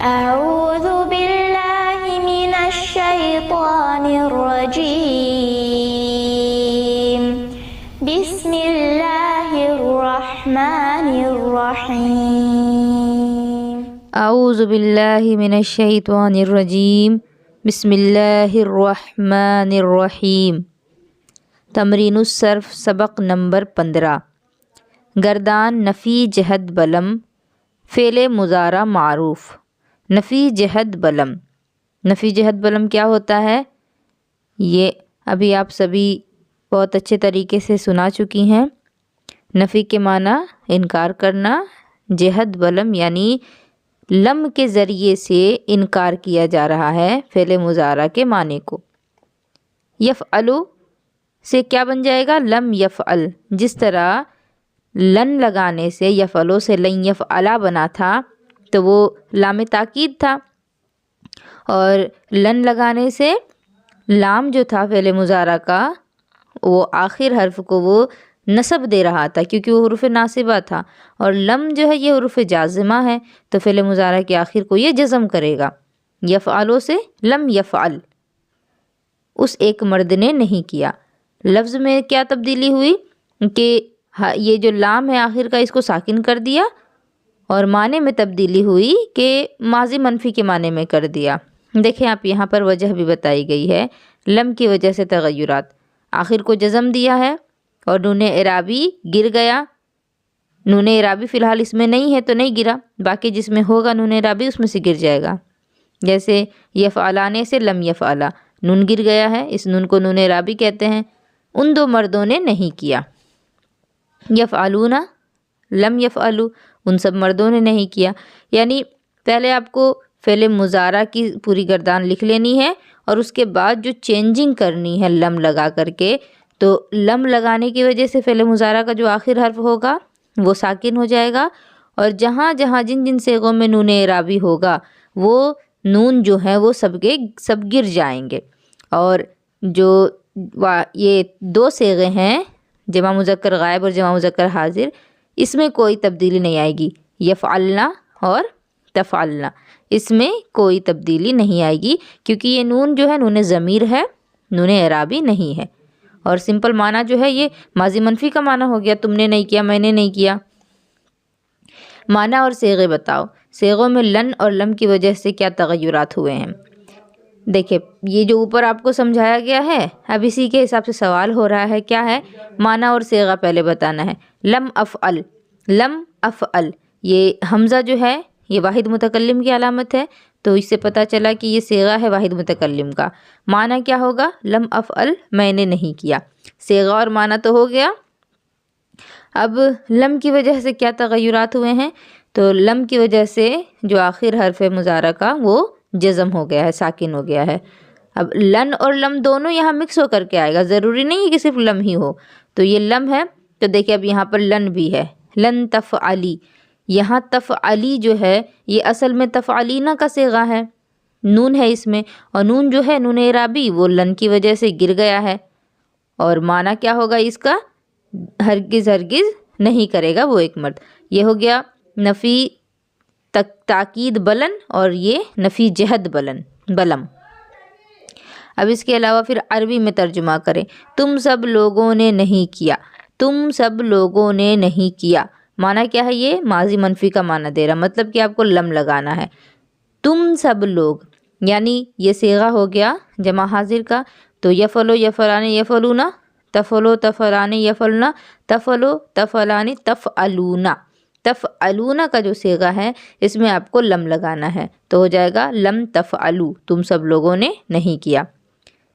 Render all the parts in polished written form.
أعوذ بالله من الشيطان الرجيم بسم الله الرحمن الرحيم اعوذ باللہ من الشیطان الرجیم بسم اللہ الرحمن الرحیم۔ تمرین الصرف سبق نمبر 15۔ گردان نفی جہت بلم فعل مضارع معروف۔ نفی جہت بلم، نفی جہت بلم کیا ہوتا ہے؟ یہ ابھی آپ سبھی بہت اچھے طریقے سے سنا چکی ہیں۔ نفی کے معنی انکار کرنا، جہت بلم یعنی لم کے ذریعے سے انکار کیا جا رہا ہے فعل مضارع کے معنی کو۔ یفعلو سے کیا بن جائے گا؟ لم یفعل۔ جس طرح لن لگانے سے یفعلو سے لن یفعلا بنا تھا تو وہ لام تاکید تھا، اور لن لگانے سے لام جو تھا فعل مضارع کا وہ آخر حرف کو وہ نصب دے رہا تھا کیونکہ وہ حروف ناصبہ تھا، اور لم جو ہے یہ حروف جازمہ ہے تو فعل مضارع کے آخر کو یہ جزم کرے گا۔ یفعلو سے لم یفعل، اس ایک مرد نے نہیں کیا۔ لفظ میں کیا تبدیلی ہوئی کہ یہ جو لام ہے آخر کا اس کو ساکن کر دیا، اور معنی میں تبدیلی ہوئی کہ ماضی منفی کے معنی میں کر دیا۔ دیکھیں آپ یہاں پر وجہ بھی بتائی گئی ہے، لم کی وجہ سے تغیرات، آخر کو جزم دیا ہے اور نون اعرابی گر گیا۔ نون اعرابی فی الحال اس میں نہیں ہے تو نہیں گرا، باقی جس میں ہوگا نون اعرابی اس میں سے گر جائے گا۔ جیسے یفعلانے سے لم یفعلا، نون گر گیا ہے، اس نون کو نون اعرابی کہتے ہیں۔ ان دو مردوں نے نہیں کیا۔ یفعلون لم یفعلو، ان سب مردوں نے نہیں کیا۔ یعنی پہلے آپ کو فعل مضارع کی پوری گردان لکھ لینی ہے، اور اس کے بعد جو چینجنگ کرنی ہے لم لگا کر کے، تو لم لگانے کی وجہ سے فعل مضارع کا جو آخر حرف ہوگا وہ ساکن ہو جائے گا، اور جہاں جہاں جن جن صیغوں میں نون اعرابی ہوگا وہ نون جو ہیں وہ سب کے سب گر جائیں گے۔ اور جو یہ دو صیغے ہیں جمع مذکر غائب اور جمع مذکر حاضر، اس میں کوئی تبدیلی نہیں آئے گی۔ یفعلنا اور تفعلنا، اس میں کوئی تبدیلی نہیں آئے گی کیونکہ یہ نون جو ہے نون ضمیر ہے، نون اعرابی نہیں ہے۔ اور سمپل معنی جو ہے یہ ماضی منفی کا معنی ہو گیا، تم نے نہیں کیا، میں نے نہیں کیا۔ معنی اور صیغے بتاؤ، صیغوں میں لن اور لم کی وجہ سے کیا تغیرات ہوئے ہیں؟ دیکھیں یہ جو اوپر آپ کو سمجھایا گیا ہے، اب اسی کے حساب سے سوال ہو رہا ہے، کیا ہے؟ معنی اور صیغہ پہلے بتانا ہے۔ لم افعل، لم افعل، یہ حمزہ جو ہے یہ واحد متکلم کی علامت ہے، تو اس سے پتہ چلا کہ یہ صیغہ ہے واحد متکلم کا۔ معنی کیا ہوگا؟ لم افعل، میں نے نہیں کیا۔ صیغہ اور معنی تو ہو گیا۔ اب لم کی وجہ سے کیا تغیرات ہوئے ہیں؟ تو لم کی وجہ سے جو آخر حرف مضارع کا وہ جزم ہو گیا ہے، ساکن ہو گیا ہے۔ اب لن اور لم دونوں یہاں مکس ہو کر کے آئے گا، ضروری نہیں ہے کہ صرف لم ہی ہو۔ تو یہ لم ہے تو دیکھیں اب یہاں پر لن بھی ہے، لن تفعلی، یہاں تفعلی جو ہے یہ اصل میں تفعلینا کا صیغہ ہے، نون ہے اس میں، اور نون جو ہے نون اعرابی وہ لن کی وجہ سے گر گیا ہے۔ اور معنی کیا ہوگا اس کا؟ ہرگز ہرگز نہیں کرے گا وہ ایک مرد۔ یہ ہو گیا نفی تاکید بلن، اور یہ نفی جہد بلم۔ اب اس کے علاوہ پھر عربی میں ترجمہ کریں۔ تم سب لوگوں نے نہیں کیا، تم سب لوگوں نے نہیں کیا، معنی کیا ہے؟ یہ ماضی منفی کا معنی دے رہا، مطلب کہ آپ کو لم لگانا ہے۔ تم سب لوگ یعنی یہ صیغہ ہو گیا جمع حاضر کا، تو یفعلو یفعلان یفعلونا، تفعلو تفعلان یفعلنا، تفعلو تفعلان تفعلونا۔ تفعلونا کا جو صیغہ ہے اس میں آپ کو لم لگانا ہے، تو ہو جائے گا لم تفعلو، تم سب لوگوں نے نہیں کیا۔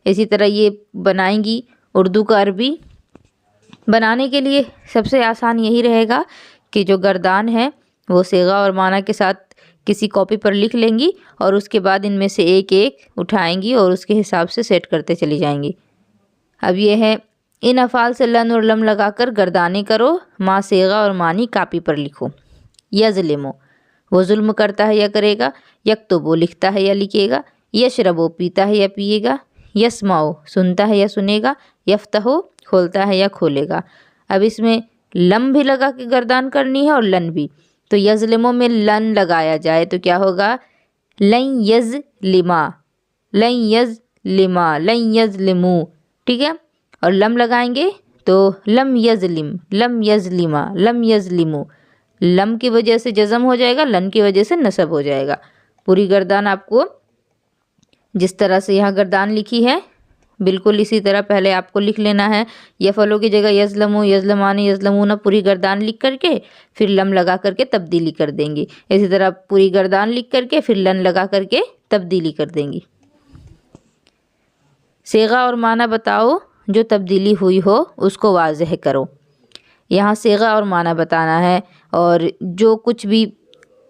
اسی طرح یہ بنائیں گی اردو کا عربی۔ بنانے کے لیے سب سے آسان یہی رہے گا کہ جو گردان ہے وہ صیغہ اور معنی کے ساتھ کسی کاپی پر لکھ لیں گی، اور اس کے بعد ان میں سے ایک ایک اٹھائیں گی اور اس کے حساب سے سیٹ کرتے چلی جائیں گی۔ اب یہ ہے ان افعال سے لن اور لم لگا کر گردانے کرو، ما صیغہ اور معنی کاپی پر لکھو۔ یظلمو، وہ ظلم کرتا ہے یا کرے گا۔ یکتب، وہ لکھتا ہے یا لکھے گا۔ یشرب، وہ پیتا ہے یا پیے گا۔ یسمع، سنتا ہے یا سنے گا۔ یفتح، کھولتا ہے یا کھولے گا۔ اب اس میں لم بھی لگا کے گردان کرنی ہے اور لن بھی، تو یظلمو میں لن لگایا جائے تو کیا ہوگا؟ لن یظلما، لن یظلما، لن یظلمو، ٹھیک ہے. اور لم لگائیں گے تو لم یظلم، لم یظلما، لم یظلمو. لم کی وجہ سے جزم ہو جائے گا، لن کی وجہ سے نصب ہو جائے گا. پوری گردان آپ کو جس طرح سے یہاں گردان لکھی ہے بالکل اسی طرح پہلے آپ کو لکھ لینا ہے. یفعلو کی جگہ یظلمو، یظلمان، یظلمون پوری گردان لکھ کر کے پھر لم لگا کر کے تبدیلی کر دیں گی. اسی طرح پوری گردان لکھ کر کے پھر لن لگا کر کے تبدیلی کر دیں گی. صیغہ اور معنی بتاؤ، جو تبدیلی ہوئی ہو اس کو واضح کرو. یہاں صیغہ اور معنی بتانا ہے، اور جو کچھ بھی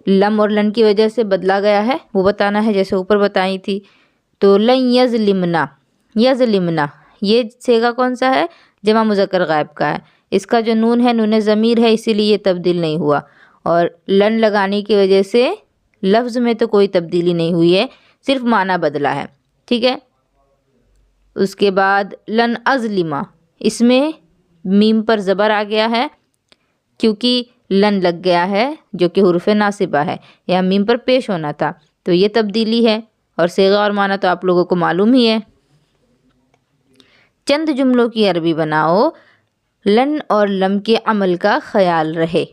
لم اور لن کی وجہ سے بدلا گیا ہے وہ بتانا ہے، جیسے اوپر بتائی تھی. تو لن یظلمنا، یظلمنا یہ صیغہ کون سا ہے؟ جمع مذکر غائب کا ہے. اس کا جو نون ہے نون ضمیر ہے، اسی لیے یہ تبدیل نہیں ہوا. اور لن لگانے کی وجہ سے لفظ میں تو کوئی تبدیلی نہیں ہوئی ہے، صرف معنی بدلا ہے. ٹھیک ہے. اس کے بعد لن ازلما، اس میں میم پر زبر آ گیا ہے کیونکہ لن لگ گیا ہے جو کہ حروف ناصبہ ہے، یا میم پر پیش ہونا تھا، تو یہ تبدیلی ہے. اور صیغہ اور معنی تو آپ لوگوں کو معلوم ہی ہے. چند جملوں کی عربی بناؤ لن اور لم کے عمل کا خیال رہے.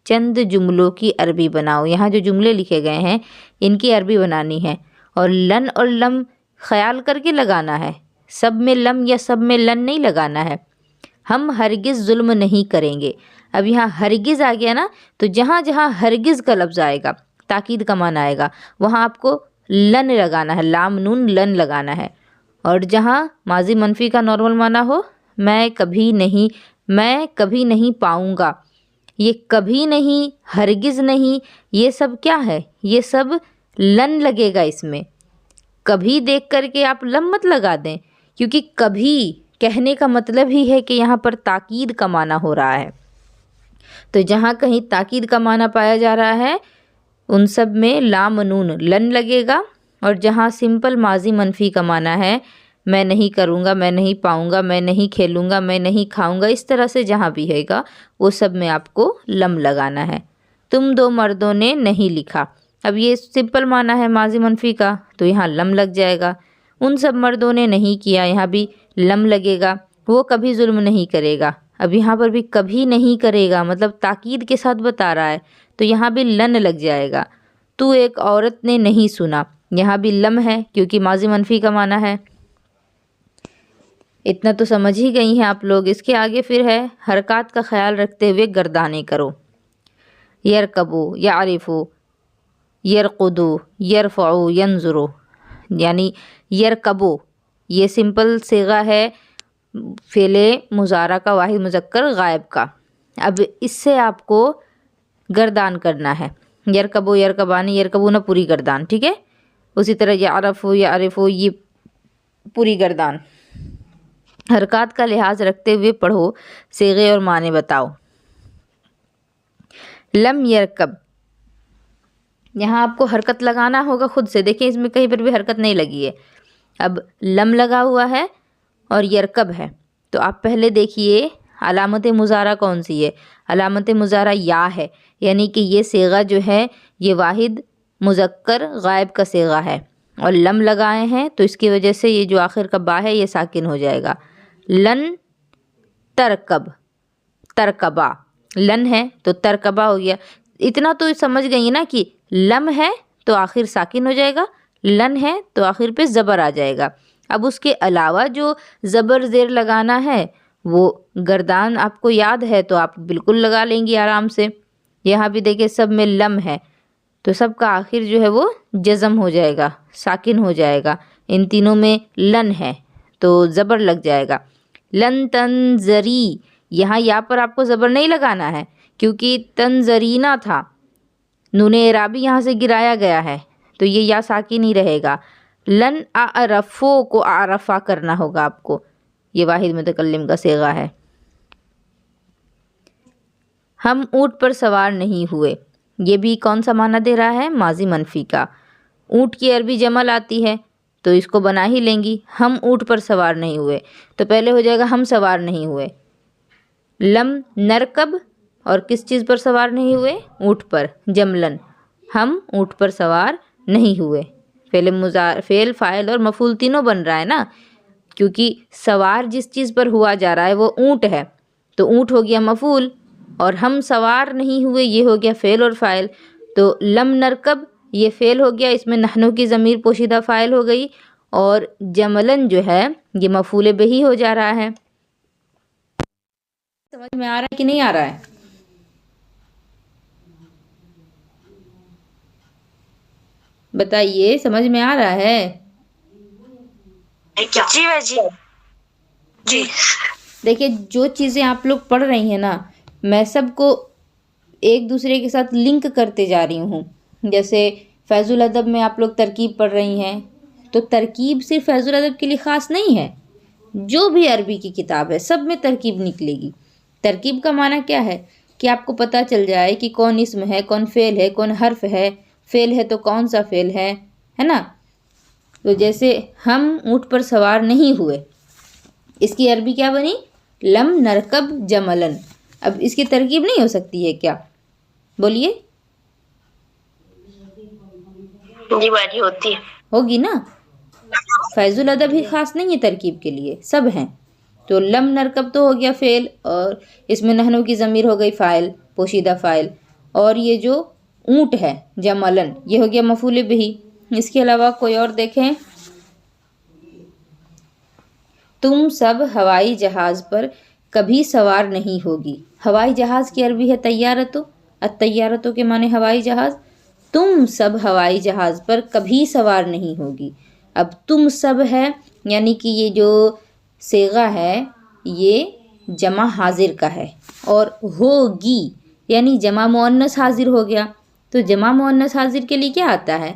چند جملوں کی عربی بناؤ، یہاں جو جملے لکھے گئے ہیں ان کی عربی بنانی ہے، اور لن اور لم خیال کر کے لگانا ہے. سب میں لم یا سب میں لن نہیں لگانا ہے. ہم ہرگز ظلم نہیں کریں گے. اب یہاں ہرگز آ گیا نا، تو جہاں جہاں ہرگز کا لفظ آئے گا، تاکید کا معنی آئے گا، وہاں آپ کو لن لگانا ہے، لام نون لن لگانا ہے. اور جہاں ماضی منفی کا نارمل معنی ہو، میں کبھی نہیں پاؤں گا، یہ کبھی نہیں، ہرگز نہیں، یہ سب کیا ہے؟ یہ سب لن لگے گا. اس میں کبھی دیکھ کر کے آپ لم مت لگا دیں، کیونکہ کبھی کہنے کا مطلب ہی ہے کہ یہاں پر تاکید کا معنی ہو رہا ہے. تو جہاں کہیں تاکید کا معنی پایا جا رہا ہے ان سب میں لام نون لن لگے گا. اور جہاں سمپل ماضی منفی کا معنی ہے، میں نہیں کروں گا، میں نہیں پاؤں گا، میں نہیں کھیلوں گا، میں نہیں کھاؤں گا، اس طرح سے جہاں بھی ہے گا وہ سب میں آپ کو لم لگانا ہے. تم دو مردوں نے نہیں لکھا، اب یہ سمپل معنی ہے ماضی منفی کا، تو یہاں لم لگ جائے گا. ان سب مردوں نے نہیں کیا، یہاں بھی لم لگے گا. وہ کبھی ظلم نہیں کرے گا، اب یہاں پر بھی کبھی نہیں کرے گا مطلب تاکید کے ساتھ بتا رہا ہے، تو یہاں بھی لن لگ جائے گا. تو ایک عورت نے نہیں سنا، یہاں بھی لم ہے کیونکہ ماضی منفی کا معنی ہے. اتنا تو سمجھ ہی گئی ہیں آپ لوگ. اس کے آگے پھر ہے حرکات کا خیال رکھتے ہوئے گردانیں کرو. یرکبو، یعرفو، یرقدو، یرفعو، ینظرو. یعنی یرکبو یہ سمپل صیغہ ہے فعل مضارع کا واحد مذکر غائب کا. اب اس سے آپ کو گردان کرنا ہے. یرکبو، یرکبانی، یرکبون پوری گردان. ٹھیک ہے. اسی طرح یعرفو، یعرفو یہ پوری گردان. حرکات کا لحاظ رکھتے ہوئے پڑھو، صیغے اور معنی بتاؤ. لم یرکب، یہاں آپ کو حرکت لگانا ہوگا خود سے. دیکھیں اس میں کہیں پر بھی حرکت نہیں لگی ہے. اب لم لگا ہوا ہے اور یرکب ہے، تو آپ پہلے دیکھیے علامت مضارع کون سی ہے. علامت مضارع یا ہے، یعنی کہ یہ صیغہ جو ہے یہ واحد مذکر غائب کا صیغہ ہے، اور لم لگائے ہیں تو اس کی وجہ سے یہ جو آخر کا با ہے یہ ساکن ہو جائے گا. لن ترکب، ترکبا، لن ہے تو ترکبا ہو گیا. اتنا تو سمجھ گئی نا کہ لم ہے تو آخر ساکن ہو جائے گا، لن ہے تو آخر پہ زبر آ جائے گا. اب اس کے علاوہ جو زبر زیر لگانا ہے وہ گردان آپ کو یاد ہے تو آپ بالکل لگا لیں گی آرام سے. یہاں بھی دیکھیں سب میں لم ہے تو سب کا آخر جو ہے وہ جزم ہو جائے گا، ساکن ہو جائے گا. ان تینوں میں لن ہے تو زبر لگ جائے گا. لن تنظری، یہاں یا پر آپ کو زبر نہیں لگانا ہے کیونکہ تنظرینا تھا، نون اعرابی یہاں سے گرایا گیا ہے تو یہ یا ساکن ہی رہے گا. لن اعرفو کو اعرفا کرنا ہوگا آپ کو، یہ واحد متکلم کا صیغہ ہے. ہم اونٹ پر سوار نہیں ہوئے، یہ بھی کون سا معنی دے رہا ہے؟ ماضی منفی کا. اونٹ کی عربی جمل آتی ہے تو اس کو بنا ہی لیں گی. ہم اونٹ پر سوار نہیں ہوئے تو پہلے ہو جائے گا ہم سوار نہیں ہوئے. لم نرکب، اور کس چیز پر سوار نہیں ہوئے؟ اونٹ پر، جملن. ہم اونٹ پر سوار نہیں ہوئے. فعل فاعل اور مفعول تینوں بن رہا ہے نا، کیونکہ سوار جس چیز پر ہوا جا رہا ہے وہ اونٹ ہے، تو اونٹ ہو گیا مفعول، اور ہم سوار نہیں ہوئے یہ ہو گیا فعل اور فاعل. تو لم نرکب یہ فعل ہو گیا، اس میں نحنو کی ضمیر پوشیدہ فاعل ہو گئی، اور جملن جو ہے یہ مفعول بہی ہو جا رہا ہے. سمجھ میں آ رہا ہے کہ نہیں آ رہا ہے؟ بتائیے، سمجھ میں آ رہا ہے؟ جی دیکھیے، جو چیزیں آپ لوگ پڑھ رہی ہیں نا، میں سب کو ایک دوسرے کے ساتھ لنک کرتے جا رہی ہوں. جیسے فیض الادب میں آپ لوگ ترکیب پڑھ رہی ہیں، تو ترکیب صرف فیض الادب کے لیے خاص نہیں ہے، جو بھی عربی کی کتاب ہے سب میں ترکیب نکلے گی. ترکیب کا معنی کیا ہے کہ آپ کو پتہ چل جائے کہ کون اسم ہے، کون فعل ہے، کون حرف ہے. فعل ہے تو کون سا فعل ہے نا. تو جیسے ہم اونٹ پر سوار نہیں ہوئے، اس کی عربی کیا بنی؟ لم نرکب جملن. اب اس کی ترکیب نہیں ہو سکتی ہے کیا؟ بولیے. جی باجی ہوتی ہے. ہوگی نا. فیض الادب ہی خاص نہیں ہے ترکیب کے لیے، سب ہیں. تو لم نرکب تو ہو گیا فعل، اور اس میں نحنو کی ضمیر ہو گئی فاعل، پوشیدہ فاعل. اور یہ جو اونٹ ہے جملن، یہ ہو گیا مفعول بہی. اس کے علاوہ کوئی اور دیکھیں. تم سب ہوائی جہاز پر کبھی سوار نہیں ہوگی. ہوائی جہاز کی عربی ہے طیارتو. الطیارتو کے معنی ہوائی جہاز. تم سب ہوائی جہاز پر کبھی سوار نہیں ہوگی. اب تم سب ہے یعنی کہ یہ جو صیغہ ہے یہ جمع حاضر کا ہے، اور ہوگی یعنی جمع مؤنث حاضر ہو گیا. تو جمع مؤنث حاضر کے لیے کیا آتا ہے؟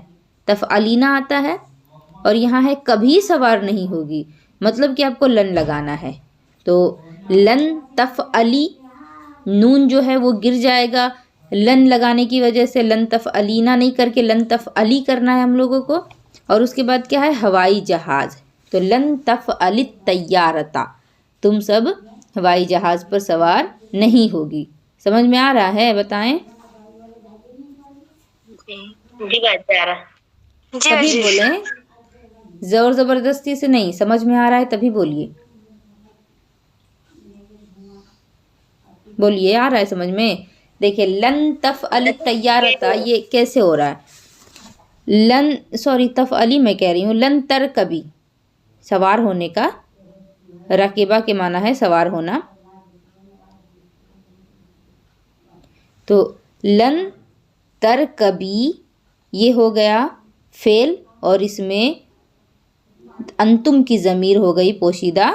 تفعلینا آتا ہے. اور یہاں ہے کبھی سوار نہیں ہوگی، مطلب کہ آپ کو لن لگانا ہے. تو لن تفعلی، نون جو ہے وہ گر جائے گا لن لگانے کی وجہ سے. لن تفعلینا نہیں کر کے لن تفعلی کرنا ہے ہم لوگوں کو. اور اس کے بعد کیا ہے؟ ہوائی جہاز. تو لن تفعلی الطیارۃ، تم سب ہوائی جہاز پر سوار نہیں ہوگی. سمجھ میں آ رہا ہے؟ بتائیں. جی باجی آ رہا. جی تبھی باجی. بولیں، زور زبردستی سے نہیں. سمجھ میں آ رہا ہے تبھی بولیے. بولیے، آ رہا ہے سمجھ میں؟ دیکھیں، لن تفعلی الطیارۃ یہ کیسے ہو رہا ہے؟ لن تفعلی میں کہہ رہی ہوں. لن ترکبی سوار ہونے کا، رکبہ کے معنی ہے سوار ہونا. تو لن ترکبی یہ ہو گیا فعل، اور اس میں انتم کی ضمیر ہو گئی پوشیدہ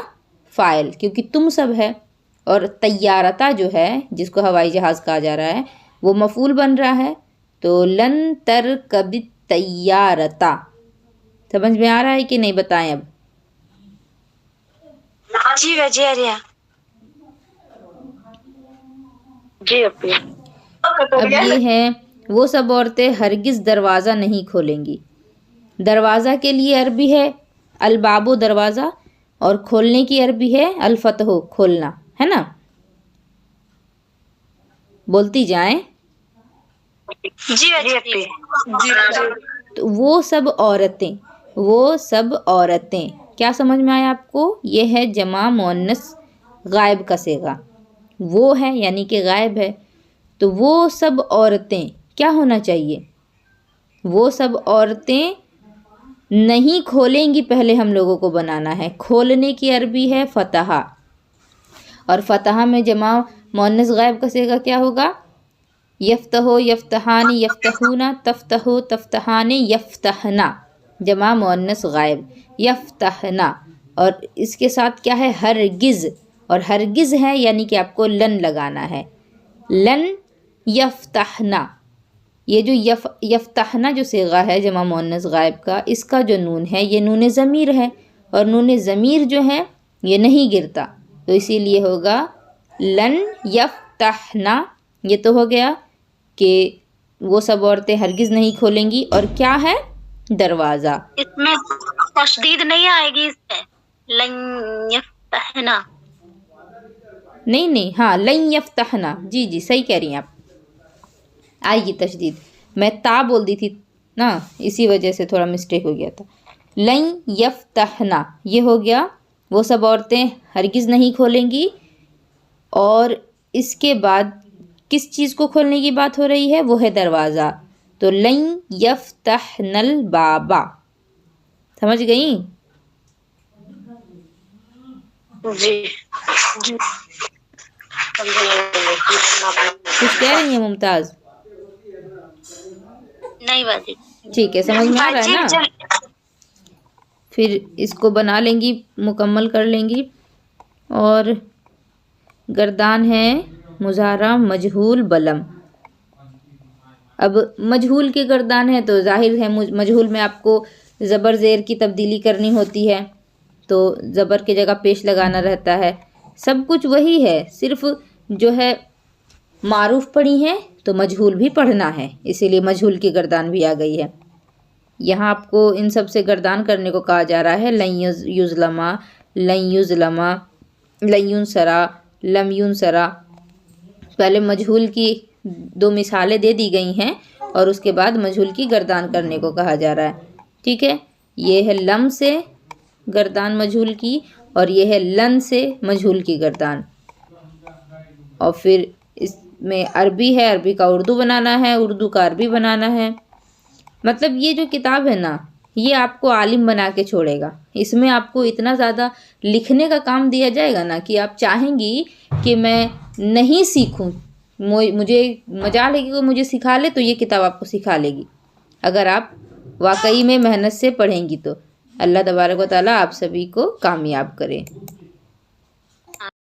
فاعل، کیونکہ تم سب ہے. اور طیارتا جو ہے جس کو ہوائی جہاز کہا جا رہا ہے وہ مفعول بن رہا ہے. تو لن ترکبی طیارتا. سمجھ میں آ رہا ہے کہ نہیں؟ بتائیں اب. جی باجی آ رہا. جی اپی. اب یہ ہے، وہ سب عورتیں ہرگز دروازہ نہیں کھولیں گی. دروازہ کے لیے عربی ہے الباب و دروازہ، اور کھولنے کی عربی ہے الفتح کھولنا، ہے نا. بولتی جائیں. جی باجی. تو وہ سب عورتیں، وہ سب عورتیں کیا سمجھ میں آیا آپ کو؟ یہ ہے جمع مؤنث غائب کا صیغہ. وہ ہے یعنی کہ غائب ہے. تو وہ سب عورتیں کیا ہونا چاہیے؟ وہ سب عورتیں نہیں کھولیں گی، پہلے ہم لوگوں کو بنانا ہے. کھولنے کی عربی ہے فتح، اور فتح میں جمع مؤنث غائب کا صیغہ کیا ہوگا؟ یفتح یفتحان یفتحون، تفتح تفتحان یفتحنا، جمع مؤنث غائب یفتحنا. اور اس کے ساتھ کیا ہے؟ ہرگز. اور ہرگز ہے یعنی کہ آپ کو لن لگانا ہے. لن یفتحنا. یہ جو یفتحنا جو صیغہ ہے جمع مؤنث غائب کا، اس کا جو نون ہے یہ نون ضمیر ہے، اور نون ضمیر جو ہے یہ نہیں گرتا. تو اسی لیے ہوگا لن یفتحنا. یہ تو ہو گیا کہ وہ سب عورتیں ہرگز نہیں کھولیں گی. اور کیا ہے؟ دروازہ. اس میں تشدید نہیں آئے گی، اس پہ لن یفتحنا. نہیں، ہاں لن یفتحنا. جی صحیح کہہ رہی ہیں آپ. آئے گی تشدید. میں تا بول دی تھی نا, اسی وجہ سے تھوڑا مسٹیک ہو گیا تھا. لن یفتحنا یہ ہو گیا وہ سب عورتیں ہرگز نہیں کھولیں گی. اور اس کے بعد کس چیز کو کھولنے کی بات ہو رہی ہے؟ وہ ہے دروازہ. تو لن یفتحن الباب. سمجھ گئیں؟ جی کچھ کہہ رہی ہیں ممتاز؟ نہیں باجی. ٹھیک ہے, سمجھ میں آ رہا ہے نا؟ پھر اس کو بنا لیں گی, مکمل کر لیں گی. اور گردان ہے مظاہرہ مجہول بلم. اب مجہول کی گردان ہے تو ظاہر ہے مجہول میں آپ کو زبر زیر کی تبدیلی کرنی ہوتی ہے, تو زبر کی جگہ پیش لگانا رہتا ہے. سب کچھ وہی ہے, صرف جو ہے معروف پڑھی ہیں تو مجہول بھی پڑھنا ہے, اسی لیے مجہول کی گردان بھی آ گئی ہے. یہاں آپ کو ان سب سے گردان کرنے کو کہا جا رہا ہے. لن یظلما, لن یظلما, لن ینصرا, لم ینصرا. پہلے مجہول کی 2 مثالیں دے دی گئی ہیں اور اس کے بعد مجہول کی گردان کرنے کو کہا جا رہا ہے. ٹھیک ہے, یہ ہے لم سے گردان مجہول کی, اور یہ ہے لن سے مجہول کی گردان. اور پھر اس میں عربی ہے, عربی کا اردو بنانا ہے, اردو کا عربی بنانا ہے. مطلب یہ جو کتاب ہے نا, یہ آپ کو عالم بنا کے چھوڑے گا. اس میں آپ کو اتنا زیادہ لکھنے کا کام دیا جائے گا نا کہ آپ چاہیں گی کہ میں نہیں سیکھوں, مجھے مجال ہے کہ کوئی مجھے سکھا لے, تو یہ کتاب آپ کو سکھا لے گی اگر آپ واقعی میں محنت سے پڑھیں گی تو. اللہ تبارک و تعالیٰ آپ سبھی کو کامیاب کرے.